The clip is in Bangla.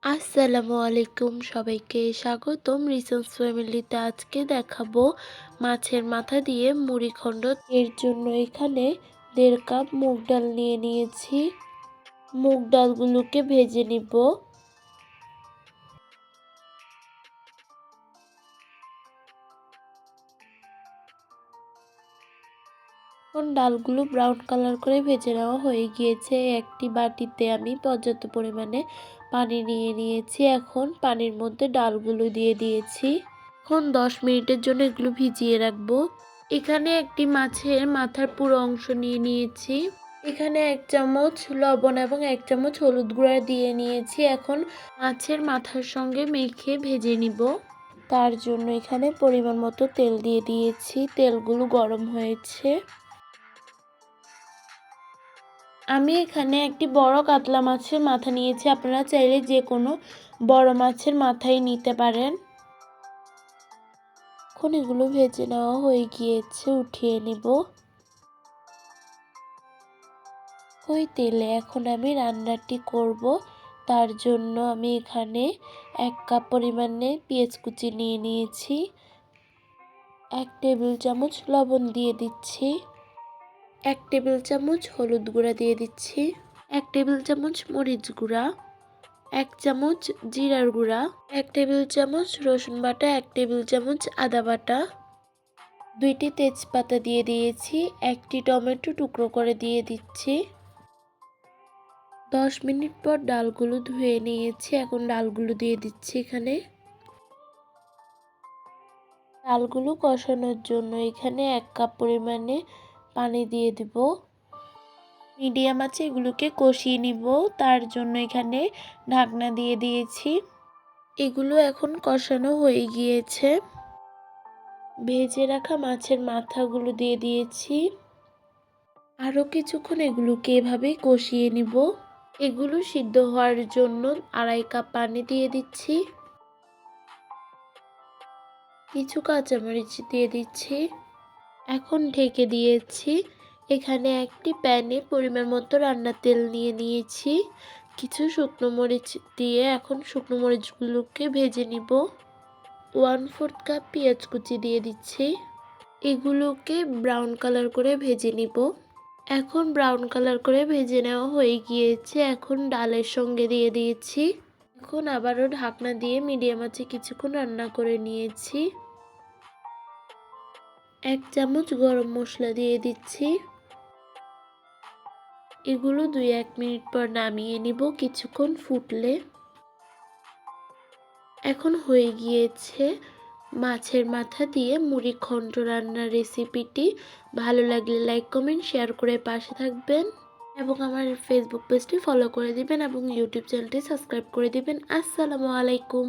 আসসালামু আলাইকুম, সবাইকে স্বাগতম রিসোর্স ফ্যামিলিতে। আজকে দেখাবো মাছের মাথা দিয়ে মুড়িঘণ্ট। এর জন্য এখানে 1.5 কাপ মুগ ডাল নিয়ে নিয়েছি। মুগ ডালগুলোকে ভেজে নিব। এখন ডালগুলো ব্রাউন কালার করে ভেজে নেওয়া হয়ে গিয়েছে। একটি বাটিতে আমি পর্যাপ্ত পরিমাণে পানি নিয়ে নিয়েছি। এখন পানির মধ্যে ডালগুলো দিয়ে দিয়েছি। এখন 10 মিনিটের জন্য এগুলো ভিজিয়ে রাখবো। এখানে একটি মাছের মাথার পুরো অংশ নিয়ে নিয়েছি। এখানে 1 চামচ লবণ এবং 1 চামচ হলুদ গুঁড়া দিয়ে নিয়েছি। এখন মাছের মাথার সঙ্গে মেখে ভেজে নিব। তার জন্য এখানে পরিমাণ মতো তেল দিয়ে দিয়েছি। তেলগুলো গরম হয়েছে। আমি এখানে একটি বড় কাতলা মাছের মাথা নিয়েছি। আপনারা চাইলে যে কোনো বড় মাছের মাথাই নিতে পারেন। এখন এগুলো ভেজে নেওয়া হয়ে গিয়েছে, উঠিয়ে নিব। ওই তেলে এখন আমি রান্নাটি করব। তার জন্য আমি এখানে 1 কাপ পরিমাণে পেঁয়াজ কুচি নিয়ে নিয়েছি। 1 টেবিল চামচ লবণ দিয়ে দিচ্ছি। 1 টেবিল চামচ হলুদ গুঁড়া দিয়ে দিচ্ছি। 1 টেবিল চামচ মরিচ গুঁড়া, 1 চামচ জিরার গুঁড়া, 1 টেবিল চামচ রসুন বাটা, 1 টেবিল চামচ আদা বাটা, 2টি তেজপাতা দিয়ে দিয়েছি। 1টি টমেটো টুকরো করে দিয়ে দিচ্ছি। 10 মিনিট পর ডালগুলো ধুয়ে নিয়েছি। এখন ডালগুলো দিয়ে দিচ্ছি এখানে। ডালগুলো কষানোর জন্য এখানে 1 কাপ পরিমাণে পানি দিয়ে দিব। মিডিয়াম আঁচে এগুলোকে কষিয়ে নিব। তার জন্য এখানে ঢাকনা দিয়ে দিয়েছি। এগুলো এখন কষানো হয়ে গিয়েছে। ভেজে রাখা মাছের মাথাগুলো দিয়ে দিয়েছি। আরও কিছুক্ষণ এগুলোকে এভাবেই কষিয়ে নিব। এগুলো সিদ্ধ হওয়ার জন্য 2.5 কাপ পানি দিয়ে দিচ্ছি। কিছু কাঁচামরিচ দিয়ে দিচ্ছি। এখন ঢেকে দিয়েছি। এখানে একটি প্যানে পরিমাণ মতো রান্নার তেল নিয়ে নিয়েছি। কিছু শুকনো মরিচ দিয়ে এখন শুকনো মরিচগুলোকে ভেজে নিব। 1/4 কাপ পেঁয়াজ কুচি দিয়ে দিচ্ছি। এগুলোকে ব্রাউন কালার করে ভেজে নিব। এখন ব্রাউন কালার করে ভেজে নেওয়া হয়ে গিয়েছে। এখন ডালের সঙ্গে দিয়ে দিয়েছি। এখন আবারও ঢাকনা দিয়ে মিডিয়াম আঁচে কিছুক্ষণ রান্না করে নিয়েছি। 1 চামচ গরম মশলা দিয়ে দিচ্ছি। এগুলো 2-1 মিনিট পর নামিয়ে নিব কিছুক্ষণ ফুটলে। এখন হয়ে গিয়েছে মাছের মাথা দিয়ে মুড়িঘণ্ট রান্নার রেসিপিটি। ভালো লাগলে লাইক, কমেন্ট, শেয়ার করে পাশে থাকবেন এবং আমার ফেসবুক পেজটি ফলো করে দিবেন এবং ইউটিউব চ্যানেলটি সাবস্ক্রাইব করে দিবেন। আসসালামু আলাইকুম।